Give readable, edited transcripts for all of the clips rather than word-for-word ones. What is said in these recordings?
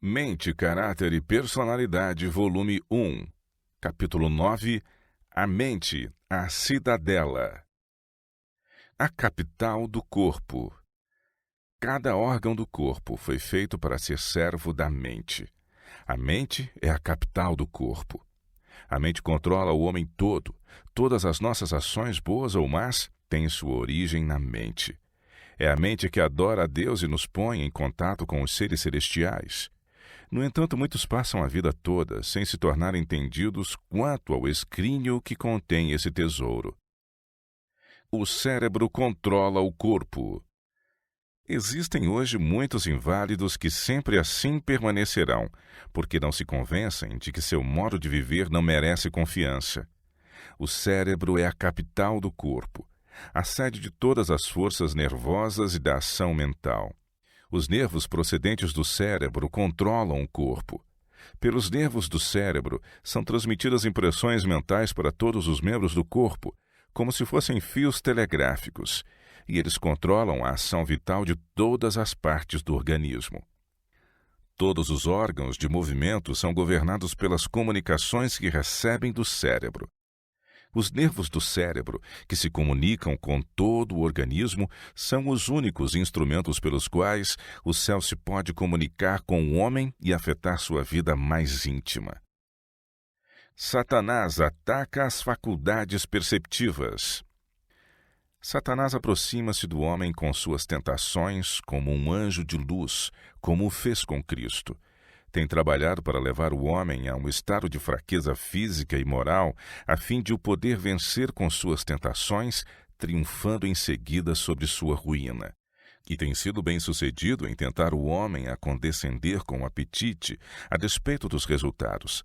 Mente, Caráter e Personalidade, volume 1, capítulo 9, A Mente, a Cidadela. A capital do corpo. Cada órgão do corpo foi feito para ser servo da mente. A mente é a capital do corpo. A mente controla o homem todo. Todas as nossas ações, boas ou más, têm sua origem na mente. É a mente que adora a Deus e nos põe em contato com os seres celestiais. No entanto, muitos passam a vida toda sem se tornar entendidos quanto ao escrínio que contém esse tesouro. O cérebro controla o corpo. Existem hoje muitos inválidos que sempre assim permanecerão, porque não se convencem de que seu modo de viver não merece confiança. O cérebro é a capital do corpo, a sede de todas as forças nervosas e da ação mental. Os nervos procedentes do cérebro controlam o corpo. Pelos nervos do cérebro são transmitidas impressões mentais para todos os membros do corpo, como se fossem fios telegráficos, e eles controlam a ação vital de todas as partes do organismo. Todos os órgãos de movimento são governados pelas comunicações que recebem do cérebro. Os nervos do cérebro, que se comunicam com todo o organismo, são os únicos instrumentos pelos quais o céu se pode comunicar com o homem e afetar sua vida mais íntima. Satanás ataca as faculdades perceptivas. Satanás aproxima-se do homem com suas tentações como um anjo de luz, como o fez com Cristo. Tem trabalhado para levar o homem a um estado de fraqueza física e moral, a fim de o poder vencer com suas tentações, triunfando em seguida sobre sua ruína. E tem sido bem-sucedido em tentar o homem a condescender com o apetite, a despeito dos resultados.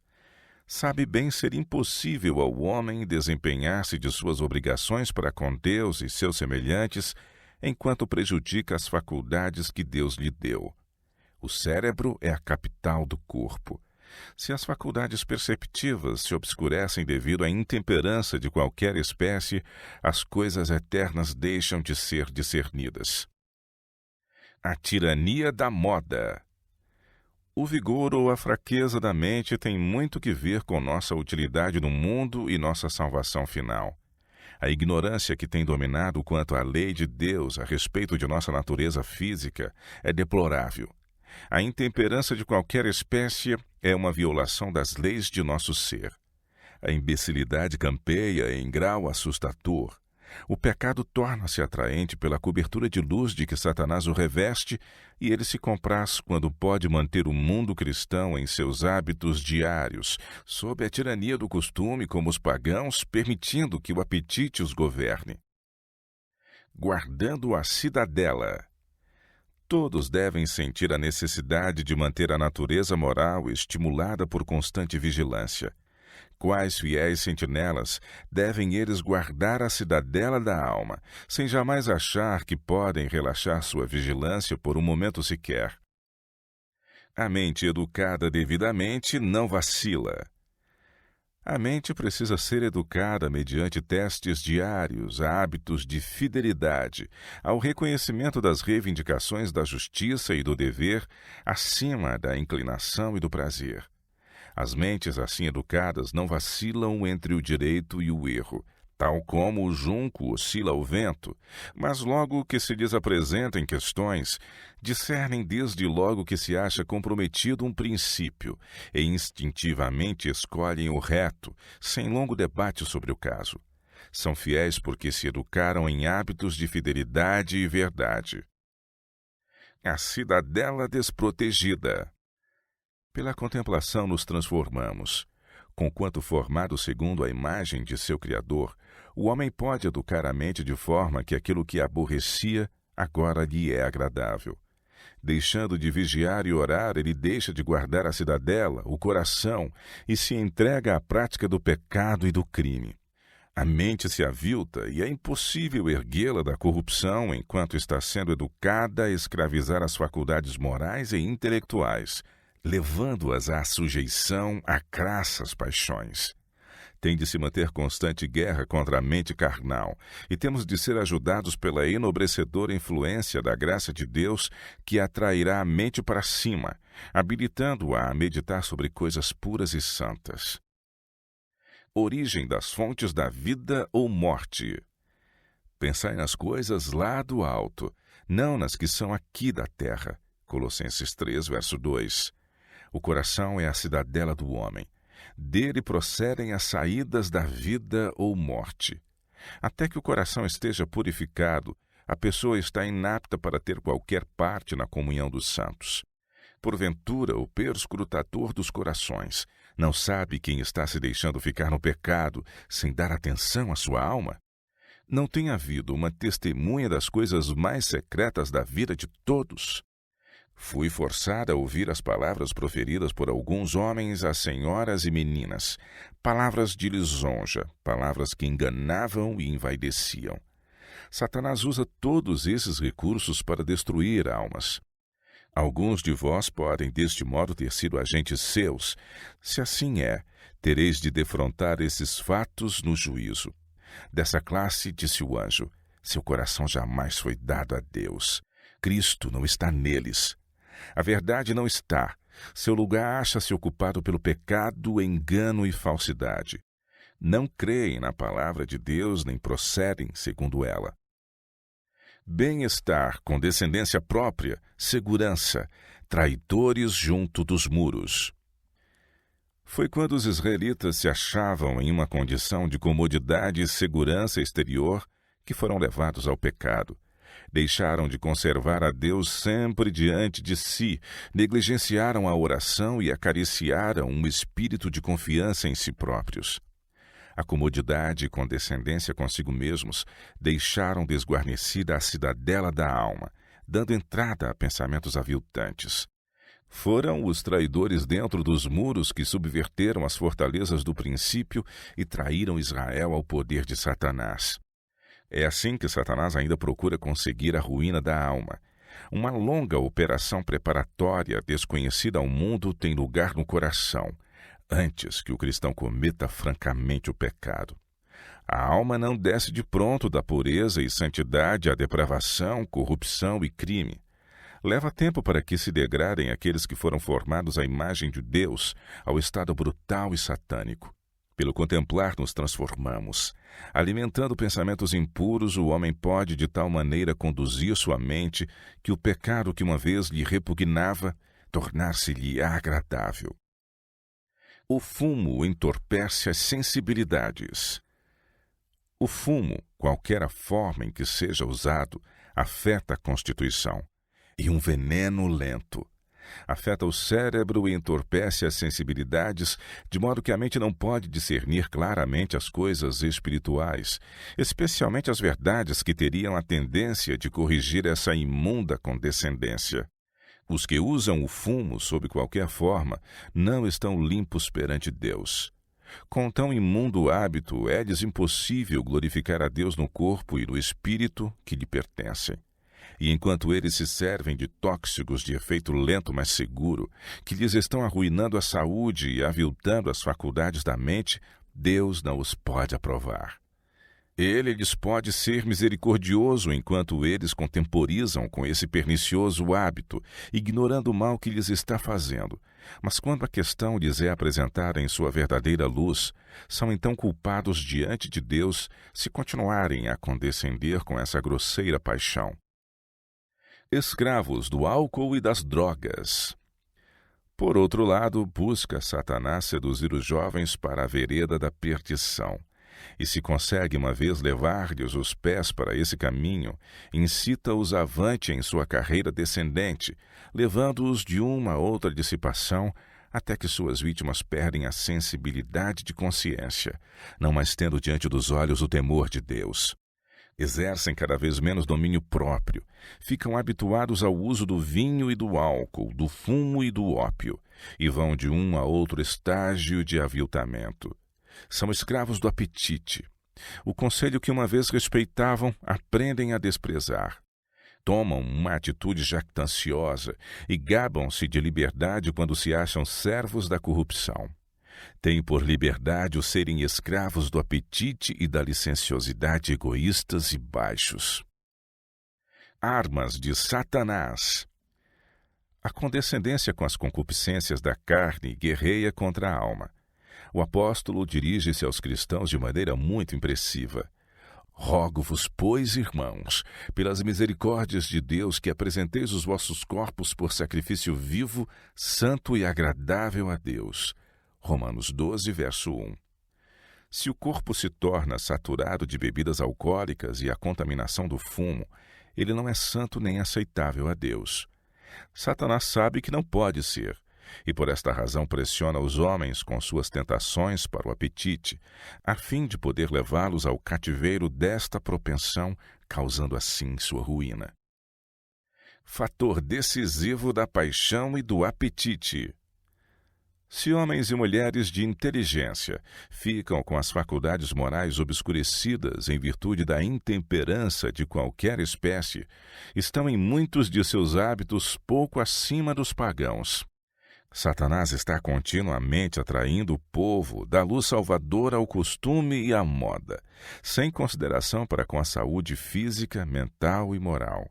Sabe bem ser impossível ao homem desempenhar-se de suas obrigações para com Deus e seus semelhantes, enquanto prejudica as faculdades que Deus lhe deu. O cérebro é a capital do corpo. Se as faculdades perceptivas se obscurecem devido à intemperança de qualquer espécie, as coisas eternas deixam de ser discernidas. A tirania da moda. O vigor ou a fraqueza da mente tem muito que ver com nossa utilidade no mundo e nossa salvação final. A ignorância que tem dominado quanto à lei de Deus a respeito de nossa natureza física é deplorável. A intemperança de qualquer espécie é uma violação das leis de nosso ser. A imbecilidade campeia em grau assustador. O pecado torna-se atraente pela cobertura de luz de que Satanás o reveste, e ele se compraz quando pode manter o mundo cristão em seus hábitos diários, sob a tirania do costume, como os pagãos, permitindo que o apetite os governe. Guardando a cidadela. Todos devem sentir a necessidade de manter a natureza moral estimulada por constante vigilância. Quais fiéis sentinelas devem eles guardar a cidadela da alma, sem jamais achar que podem relaxar sua vigilância por um momento sequer. A mente educada devidamente não vacila. A mente precisa ser educada mediante testes diários, a hábitos de fidelidade, ao reconhecimento das reivindicações da justiça e do dever, acima da inclinação e do prazer. As mentes assim educadas não vacilam entre o direito e o erro, tal como o junco oscila ao vento, mas logo que se lhes apresentam questões, discernem desde logo que se acha comprometido um princípio e instintivamente escolhem o reto, sem longo debate sobre o caso. São fiéis porque se educaram em hábitos de fidelidade e verdade. A cidadela desprotegida. Pela contemplação nos transformamos. Conquanto formado segundo a imagem de seu Criador, o homem pode educar a mente de forma que aquilo que aborrecia agora lhe é agradável. Deixando de vigiar e orar, ele deixa de guardar a cidadela, o coração, e se entrega à prática do pecado e do crime. A mente se avilta e é impossível erguê-la da corrupção enquanto está sendo educada a escravizar as faculdades morais e intelectuais, levando-as à sujeição a crassas paixões. Tem de se manter constante guerra contra a mente carnal, e temos de ser ajudados pela enobrecedora influência da graça de Deus que atrairá a mente para cima, habilitando-a a meditar sobre coisas puras e santas. Origem das fontes da vida ou morte. Pensai nas coisas lá do alto, não nas que são aqui da terra. Colossenses 3, verso 2. O coração é a cidadela do homem. Dele procedem as saídas da vida ou morte. Até que o coração esteja purificado, a pessoa está inapta para ter qualquer parte na comunhão dos santos. Porventura, o perscrutador dos corações não sabe quem está se deixando ficar no pecado sem dar atenção à sua alma? Não tem havido uma testemunha das coisas mais secretas da vida de todos? Fui forçada a ouvir as palavras proferidas por alguns homens às senhoras e meninas, palavras de lisonja, palavras que enganavam e envaideciam. Satanás usa todos esses recursos para destruir almas. Alguns de vós podem deste modo ter sido agentes seus. Se assim é, tereis de defrontar esses fatos no juízo. Dessa classe, disse o anjo, seu coração jamais foi dado a Deus. Cristo não está neles. A verdade não está. Seu lugar acha-se ocupado pelo pecado, engano e falsidade. Não creem na palavra de Deus, nem procedem segundo ela. Bem-estar, com descendência própria, segurança, traidores junto dos muros. Foi quando os israelitas se achavam em uma condição de comodidade e segurança exterior que foram levados ao pecado. Deixaram de conservar a Deus sempre diante de si, negligenciaram a oração e acariciaram um espírito de confiança em si próprios. A comodidade e condescendência consigo mesmos deixaram desguarnecida a cidadela da alma, dando entrada a pensamentos aviltantes. Foram os traidores dentro dos muros que subverteram as fortalezas do princípio e traíram Israel ao poder de Satanás. É assim que Satanás ainda procura conseguir a ruína da alma. Uma longa operação preparatória desconhecida ao mundo tem lugar no coração, antes que o cristão cometa francamente o pecado. A alma não desce de pronto da pureza e santidade à depravação, corrupção e crime. Leva tempo para que se degradem aqueles que foram formados à imagem de Deus, ao estado brutal e satânico. Pelo contemplar nos transformamos. Alimentando pensamentos impuros, o homem pode de tal maneira conduzir sua mente que o pecado que uma vez lhe repugnava tornar-se-lhe agradável. O fumo entorpece as sensibilidades. O fumo, qualquer a forma em que seja usado, afeta a constituição. E um veneno lento. Afeta o cérebro e entorpece as sensibilidades, de modo que a mente não pode discernir claramente as coisas espirituais, especialmente as verdades que teriam a tendência de corrigir essa imunda condescendência. Os que usam o fumo sob qualquer forma não estão limpos perante Deus. Com tão imundo hábito, é-lhes impossível glorificar a Deus no corpo e no espírito que lhe pertencem. E enquanto eles se servem de tóxicos de efeito lento mas seguro, que lhes estão arruinando a saúde e aviltando as faculdades da mente, Deus não os pode aprovar. Ele lhes pode ser misericordioso enquanto eles contemporizam com esse pernicioso hábito, ignorando o mal que lhes está fazendo. Mas quando a questão lhes é apresentada em sua verdadeira luz, são então culpados diante de Deus se continuarem a condescender com essa grosseira paixão. Escravos do álcool e das drogas. Por outro lado, busca Satanás seduzir os jovens para a vereda da perdição. E se consegue uma vez levar-lhes os pés para esse caminho, incita-os avante em sua carreira descendente, levando-os de uma a outra dissipação, até que suas vítimas perdem a sensibilidade de consciência, não mais tendo diante dos olhos o temor de Deus. Exercem cada vez menos domínio próprio, ficam habituados ao uso do vinho e do álcool, do fumo e do ópio, e vão de um a outro estágio de aviltamento. São escravos do apetite. O conselho que uma vez respeitavam, aprendem a desprezar. Tomam uma atitude jactanciosa e gabam-se de liberdade quando se acham servos da corrupção. Têm por liberdade o serem escravos do apetite e da licenciosidade egoístas e baixos. Armas de Satanás. A condescendência com as concupiscências da carne guerreia contra a alma. O apóstolo dirige-se aos cristãos de maneira muito impressiva. Rogo-vos, pois, irmãos, pelas misericórdias de Deus, que apresenteis os vossos corpos por sacrifício vivo, santo e agradável a Deus. Romanos 12, verso 1. Se o corpo se torna saturado de bebidas alcoólicas e a contaminação do fumo, ele não é santo nem aceitável a Deus. Satanás sabe que não pode ser, e por esta razão pressiona os homens com suas tentações para o apetite, a fim de poder levá-los ao cativeiro desta propensão, causando assim sua ruína. Fator decisivo da paixão e do apetite. Se homens e mulheres de inteligência ficam com as faculdades morais obscurecidas em virtude da intemperança de qualquer espécie, estão em muitos de seus hábitos pouco acima dos pagãos. Satanás está continuamente atraindo o povo da luz salvadora ao costume e à moda, sem consideração para com a saúde física, mental e moral.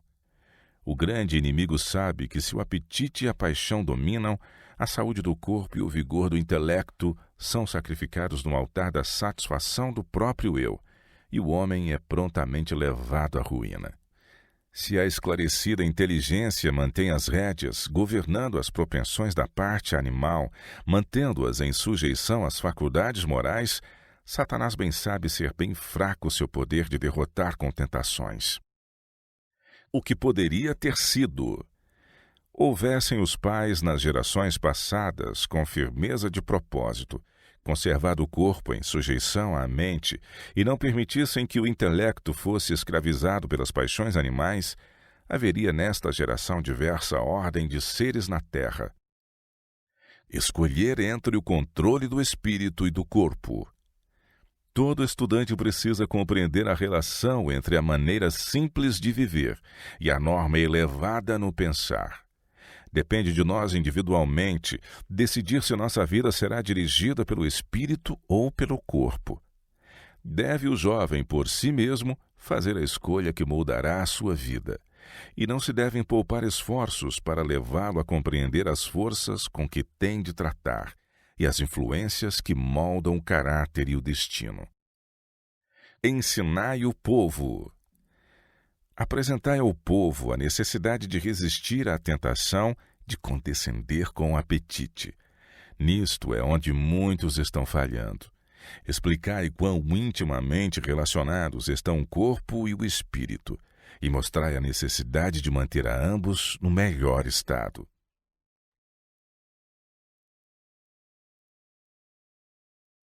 O grande inimigo sabe que se o apetite e a paixão dominam, a saúde do corpo e o vigor do intelecto são sacrificados no altar da satisfação do próprio eu, e o homem é prontamente levado à ruína. Se a esclarecida inteligência mantém as rédeas, governando as propensões da parte animal, mantendo-as em sujeição às faculdades morais, Satanás bem sabe ser bem fraco seu poder de derrotar com tentações. O que poderia ter sido? Houvessem os pais nas gerações passadas, com firmeza de propósito, conservado o corpo em sujeição à mente e não permitissem que o intelecto fosse escravizado pelas paixões animais, haveria nesta geração diversa ordem de seres na terra. Escolher entre o controle do espírito e do corpo. Todo estudante precisa compreender a relação entre a maneira simples de viver e a norma elevada no pensar. Depende de nós individualmente decidir se nossa vida será dirigida pelo espírito ou pelo corpo. Deve o jovem, por si mesmo, fazer a escolha que moldará a sua vida, e não se devem poupar esforços para levá-lo a compreender as forças com que tem de tratar e as influências que moldam o caráter e o destino. Ensinai o povo. Apresentai ao povo a necessidade de resistir à tentação de condescender com o apetite. Nisto é onde muitos estão falhando. Explicai quão intimamente relacionados estão o corpo e o espírito, e mostrai a necessidade de manter a ambos no melhor estado.